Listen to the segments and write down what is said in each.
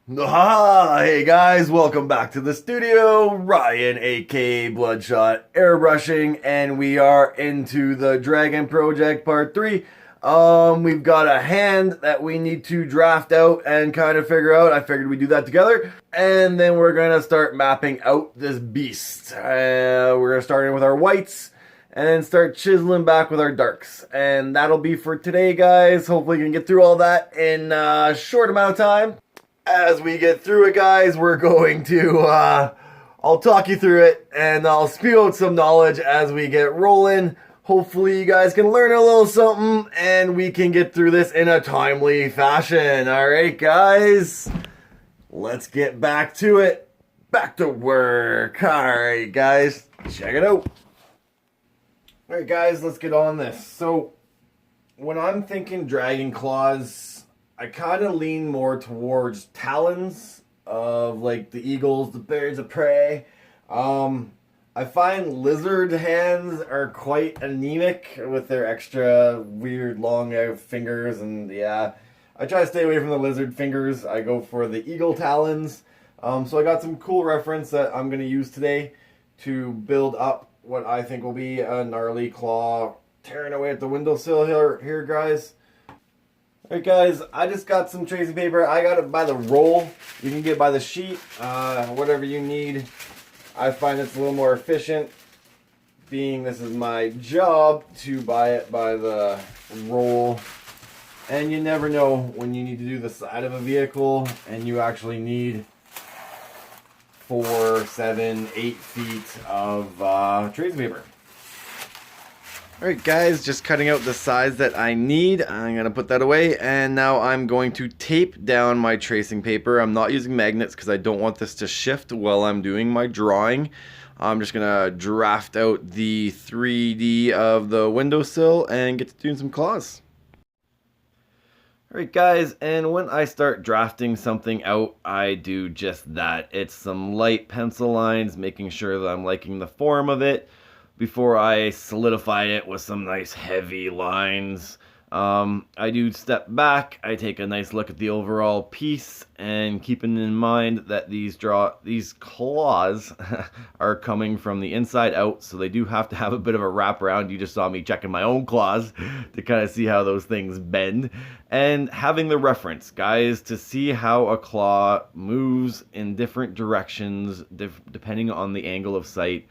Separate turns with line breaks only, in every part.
Hey guys, welcome back to the studio. Ryan, aka BloodShot Airbrushing, and we are into the Dragon Project Part 3. We've got a hand that we need to draft out and kind of figure out. I figured we'd do that together. And then we're going to start mapping out this beast. We're going to start in with our whites and then start chiseling back with our darks. And that'll be for today, guys. Hopefully you can get through all that in a short amount of time. As we get through it, guys, we're going to, I'll talk you through it, and I'll spew out some knowledge as we get rolling. Hopefully you guys can learn a little something, and we can get through this in a timely fashion. Alright, guys, let's get back to it. Back to work. Alright, guys, check it out. Alright, guys, let's get on this. So, when I'm thinking dragon claws, I kind of lean more towards talons of like the eagles, the birds of prey. I find lizard hands are quite anemic with their extra weird long fingers, and yeah, I try to stay away from the lizard fingers. I go for the eagle talons. So I got some cool reference that I'm going to use today to build up what I think will be a gnarly claw tearing away at the windowsill here guys. Alright guys, I just got some tracing paper. I got it by the roll. You can get it by the sheet, whatever you need. I find it's a little more efficient, being this is my job, to buy it by the roll. And you never know when you need to do the side of a vehicle and you actually need 4, 7, 8 feet of tracing paper. Alright guys, just cutting out the size that I need. I'm going to put that away, and now I'm going to tape down my tracing paper. I'm not using magnets because I don't want this to shift while I'm doing my drawing. I'm just going to draft out the 3D of the windowsill and get to doing some claws. Alright guys, and when I start drafting something out, I do just that. It's some light pencil lines, making sure that I'm liking the form of it before I solidify it with some nice heavy lines. I do step back, I take a nice look at the overall piece, and keeping in mind that these claws are coming from the inside out, so they do have to have a bit of a wraparound. You just saw me checking my own claws to kind of see how those things bend, and having the reference, guys, to see how a claw moves in different directions depending on the angle of sight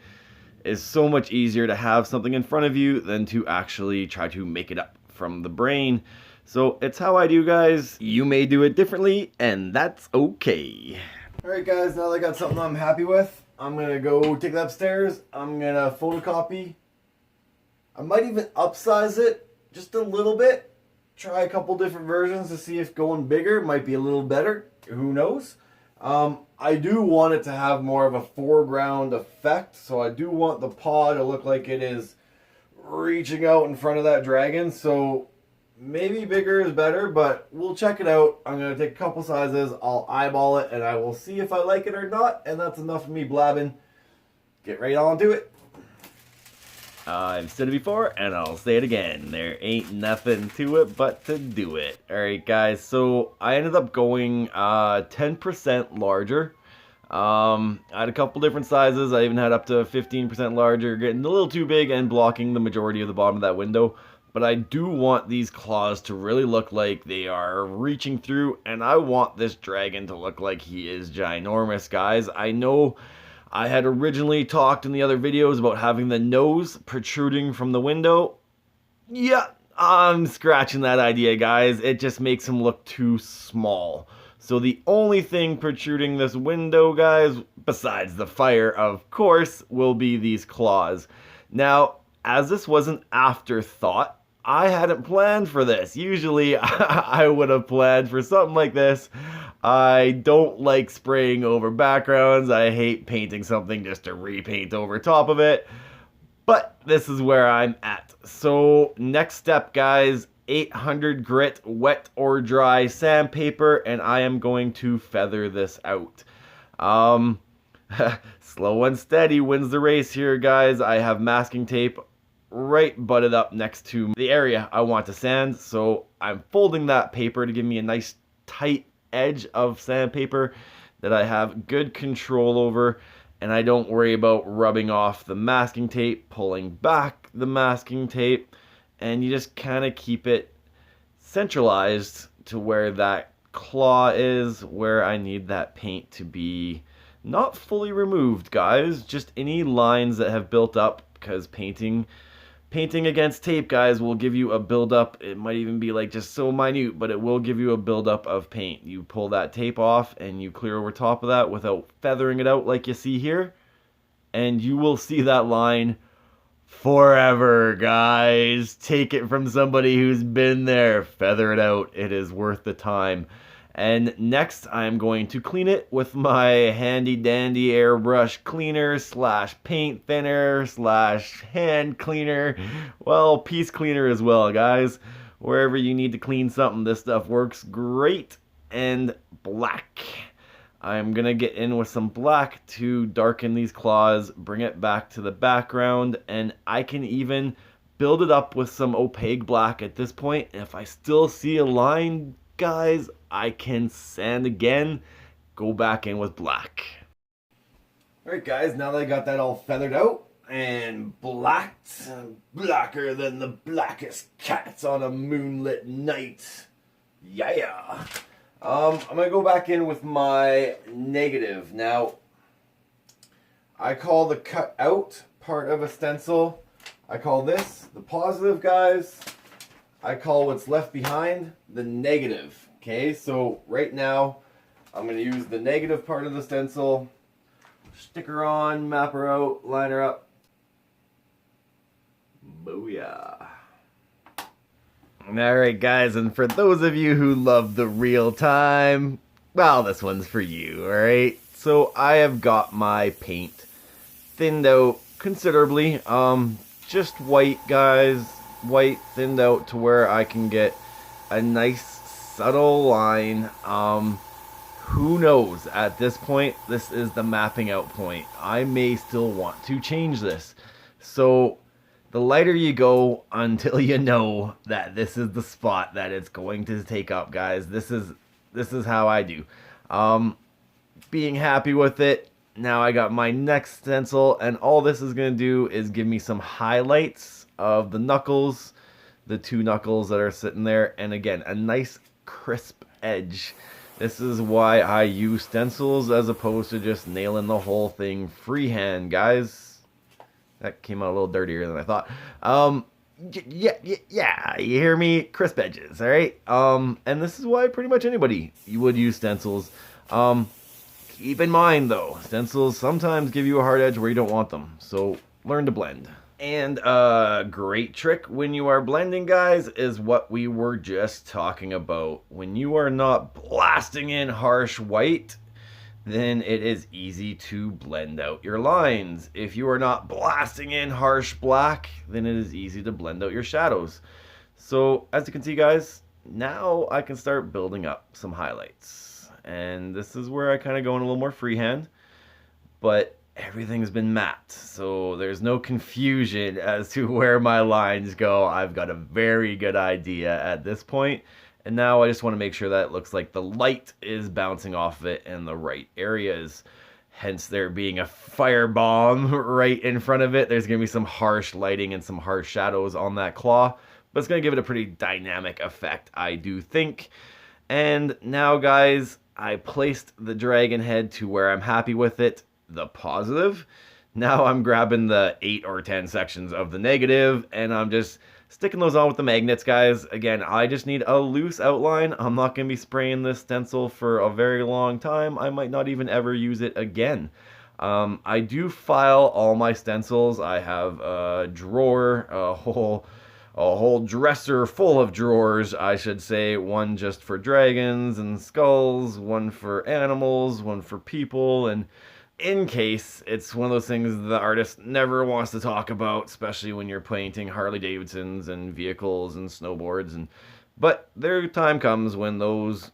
is so much easier to have something in front of you than to actually try to make it up from the brain. So it's how I do, guys. You may do it differently, and that's okay. Alright guys, now that I got something I'm happy with, I'm gonna go take it upstairs. I'm gonna photocopy. I might even upsize it just a little bit. Try a couple different versions to see if going bigger might be a little better. Who knows? I do want it to have more of a foreground effect, so I do want the paw to look like it is reaching out in front of that dragon, so maybe bigger is better, but we'll check it out. I'm going to take a couple sizes, I'll eyeball it, and I will see if I like it or not, and that's enough of me blabbing. Get right on to it. I've said it before, and I'll say it again. There ain't nothing to it but to do it. Alright guys, so I ended up going 10% larger. I had a couple different sizes. I even had up to 15% larger, getting a little too big and blocking the majority of the bottom of that window. But I do want these claws to really look like they are reaching through, and I want this dragon to look like he is ginormous, guys. I know I had originally talked in the other videos about having the nose protruding from the window. Yeah, I'm scratching that idea, guys. It just makes him look too small. So the only thing protruding this window, guys, besides the fire, of course, will be these claws. Now, as this was an afterthought, I hadn't planned for this. Usually, I would have planned for something like this. I don't like spraying over backgrounds. I hate painting something just to repaint over top of it. But this is where I'm at. So next step, guys, 800 grit wet or dry sandpaper, and I am going to feather this out. Slow and steady wins the race here, guys. I have masking tape right butted up next to the area I want to sand, so I'm folding that paper to give me a nice tight edge of sandpaper that I have good control over, and I don't worry about rubbing off the masking tape, pulling back the masking tape, and you just kind of keep it centralized to where that claw is, where I need that paint to be not fully removed, guys. Just any lines that have built up, because painting against tape, guys, will give you a buildup. It might even be like just so minute, but it will give you a buildup of paint. You pull that tape off and you clear over top of that without feathering it out like you see here, and you will see that line forever, guys. Take it from somebody who's been there. Feather it out. It is worth the time. And next, I'm going to clean it with my handy dandy airbrush cleaner slash paint thinner slash hand cleaner. Well, piece cleaner as well, guys. Wherever you need to clean something, this stuff works great. And black. I'm going to get in with some black to darken these claws, bring it back to the background, and I can even build it up with some opaque black at this point. And if I still see a line, guys, I can sand again, go back in with black. Alright guys, now that I got that all feathered out and blacked, blacker than the blackest cats on a moonlit night. Yeah. I'm going to go back in with my negative. Now, I call the cut out part of a stencil, I call this the positive, guys. I call what's left behind the negative. Okay, so right now, I'm going to use the negative part of the stencil. Stick her on, map her out, line her up. Booyah. Alright guys, and for those of you who love the real time, well, this one's for you, alright? So I have got my paint thinned out considerably. Just white, guys. White thinned out to where I can get a nice subtle line. Who knows? At this point, this is the mapping out point. I may still want to change this. So the lighter you go until you know that this is the spot that it's going to take up, guys. This is how I do. Being happy with it. Now I got my next stencil, and all this is going to do is give me some highlights of the knuckles, the two knuckles that are sitting there, and again, a nice crisp edge. This is why I use stencils as opposed to just nailing the whole thing freehand, guys. That came out a little dirtier than I thought. Yeah, you hear me? Crisp edges, all right? And this is why pretty much anybody would use stencils. Keep in mind, though, stencils sometimes give you a hard edge where you don't want them, so learn to blend. And a great trick when you are blending, guys, is what we were just talking about. When you are not blasting in harsh white, then it is easy to blend out your lines. If you are not blasting in harsh black, then it is easy to blend out your shadows. So, as you can see, guys, now I can start building up some highlights. And this is where I kind of go in a little more freehand, but everything's been mapped, so there's no confusion as to where my lines go. I've got a very good idea at this point, and now I just want to make sure that it looks like the light is bouncing off of it in the right areas. Hence there being a firebomb right in front of it. There's going to be some harsh lighting and some harsh shadows on that claw, but it's going to give it a pretty dynamic effect, I do think. And now, guys, I placed the dragon head to where I'm happy with it, the positive. Now I'm grabbing the 8 or 10 sections of the negative, and I'm just sticking those on with the magnets, guys. Again, I just need a loose outline. I'm not going to be spraying this stencil for a very long time. I might not even ever use it again. I do file all my stencils. I have a drawer, a whole dresser full of drawers, I should say. One just for dragons and skulls, one for animals, one for people, and in case it's one of those things the artist never wants to talk about, especially when you're painting Harley Davidsons and vehicles and snowboards. But there time comes when those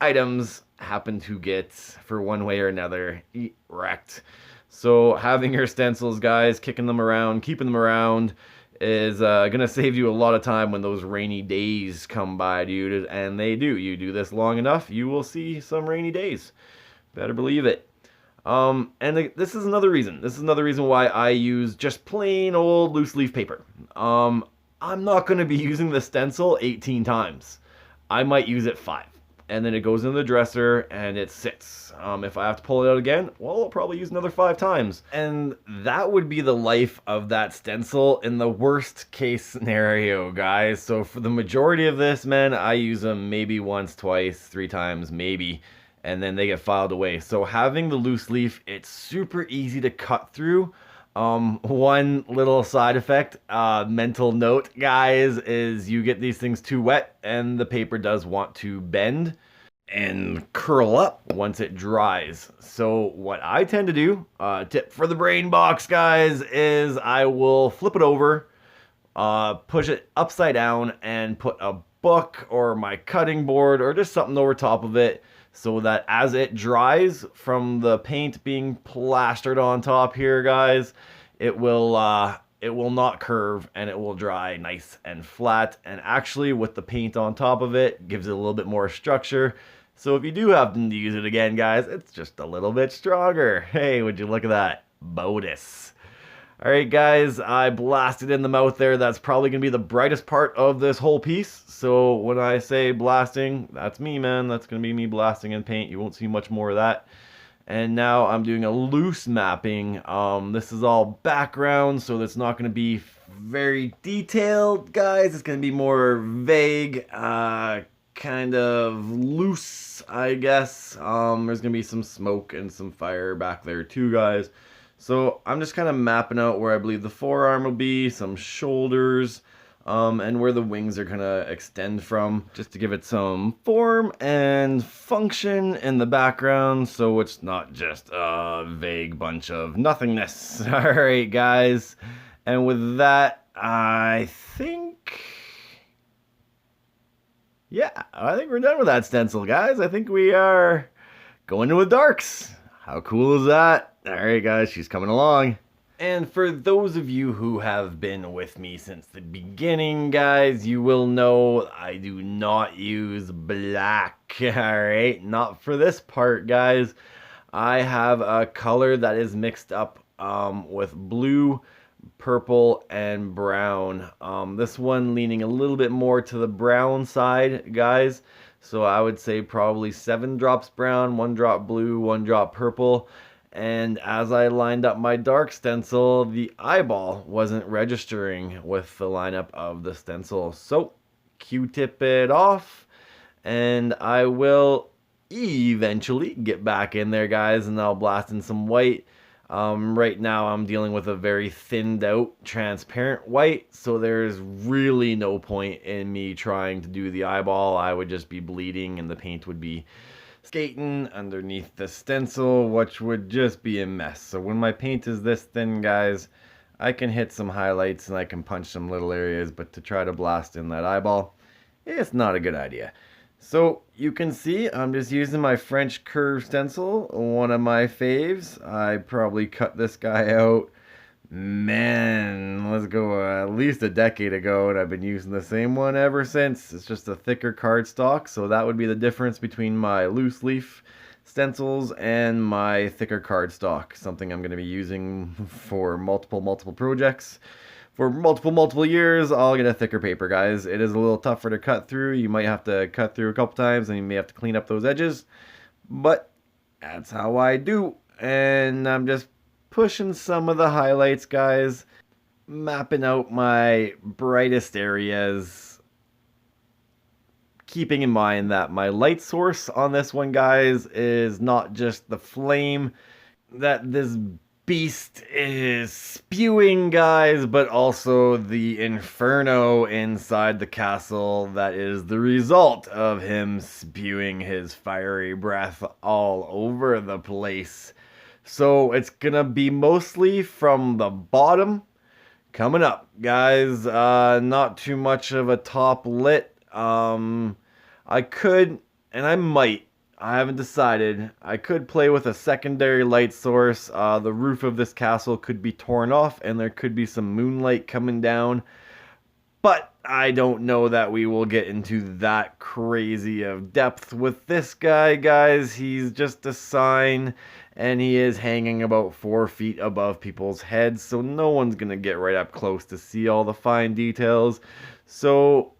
items happen to get, for one way or another, wrecked. So having your stencils, guys, kicking them around, keeping them around, is gonna save you a lot of time when those rainy days come by, dude. And they do. You do this long enough, you will see some rainy days. Better believe it. This is another reason. This is another reason why I use just plain old loose leaf paper. I'm not going to be using the stencil 18 times. I might use it 5. And then it goes in the dresser and it sits. If I have to pull it out again, well, I'll probably use another 5 times. And that would be the life of that stencil in the worst case scenario, guys. So for the majority of this, man, I use them maybe once, twice, 3 times, maybe. And then they get filed away. So having the loose leaf, it's super easy to cut through. One little side effect, mental note, guys, is you get these things too wet and the paper does want to bend and curl up once it dries. So what I tend to do, tip for the brain box, guys, is I will flip it over, push it upside down and put a book or my cutting board or just something over top of it, so that as it dries from the paint being plastered on top here, guys, it will not curve and it will dry nice and flat. And actually with the paint on top of it, gives it a little bit more structure. So if you do happen to use it again, guys, it's just a little bit stronger. Hey, would you look at that? Bonus. Alright guys, I blasted in the mouth there. That's probably going to be the brightest part of this whole piece. So when I say blasting, that's me, man. That's going to be me blasting in paint. You won't see much more of that. And now I'm doing a loose mapping. This is all background, so that's not going to be very detailed, guys. It's going to be more vague, kind of loose, I guess. There's going to be some smoke and some fire back there too, guys. So I'm just kind of mapping out where I believe the forearm will be, some shoulders, and where the wings are going to extend from, just to give it some form and function in the background, so it's not just a vague bunch of nothingness. Alright guys, and with that, I think we're done with that stencil, guys. I think we are going with darks. How cool is that? Alright guys, she's coming along. And for those of you who have been with me since the beginning, guys, you will know I do not use black. Alright, not for this part, guys. I have a color that is mixed up with blue, purple, and brown. This one leaning a little bit more to the brown side, guys. So I would say probably 7 drops brown, 1 drop blue, 1 drop purple. And as I lined up my dark stencil, the eyeball wasn't registering with the lineup of the stencil. So Q-tip it off, and I will eventually get back in there, guys, and I'll blast in some white. Right now I'm dealing with a very thinned out transparent white, so there's really no point in me trying to do the eyeball. I would just be bleeding and the paint would be skating underneath the stencil, which would just be a mess. So when my paint is this thin, guys, I can hit some highlights and I can punch some little areas, but to try to blast in that eyeball, it's not a good idea. So you can see I'm just using my French Curve Stencil, one of my faves. I probably cut this guy out, man, let's go at least a decade ago, and I've been using the same one ever since. It's just a thicker cardstock, so that would be the difference between my loose leaf stencils and my thicker cardstock, something I'm going to be using for multiple projects. For multiple years, I'll get a thicker paper, guys. It is a little tougher to cut through. You might have to cut through a couple times, and you may have to clean up those edges. But that's how I do. And I'm just pushing some of the highlights, guys. Mapping out my brightest areas. Keeping in mind that my light source on this one, guys, is not just the flame that this beast is spewing, guys, but also the inferno inside the castle that is the result of him spewing his fiery breath all over the place. So it's gonna be mostly from the bottom coming up, guys. Not too much of a top lit. I could, and I might, I haven't decided. I could play with a secondary light source. The roof of this castle could be torn off and there could be some moonlight coming down. But I don't know that we will get into that crazy of depth with this guy, guys. He's just a sign, and he is hanging about 4 feet above people's heads, so no one's going to get right up close to see all the fine details. So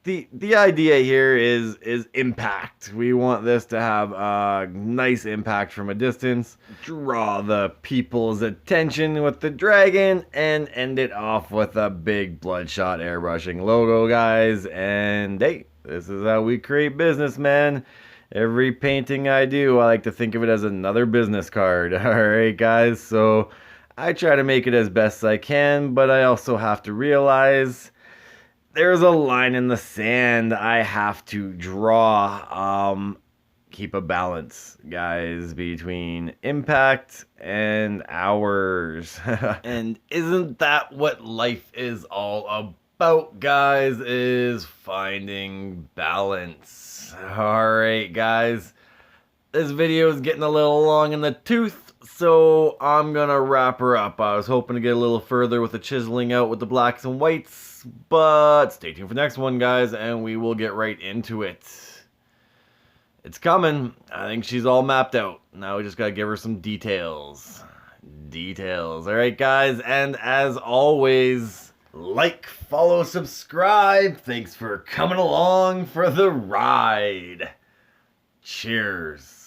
the idea here is impact. We want this to have a nice impact from a distance, draw the people's attention with the dragon, and end it off with a big BloodShot airbrushing logo, guys. And hey, this is how we create business, man. Every painting I do, I like to think of it as another business card. Alright, guys, so I try to make it as best I can, but I also have to realize there's a line in the sand I have to draw. Keep a balance, guys, between impact and hours. And isn't that what life is all about, guys, is finding balance. Alright, guys, this video is getting a little long in the tooth, so I'm gonna wrap her up. I was hoping to get a little further with the chiseling out with the blacks and whites, but stay tuned for the next one, guys, and we will get right into it. It's coming. I think she's all mapped out. Now we just gotta give her some details. Alright, guys, and as always, like, follow, subscribe. Thanks for coming along for the ride. Cheers.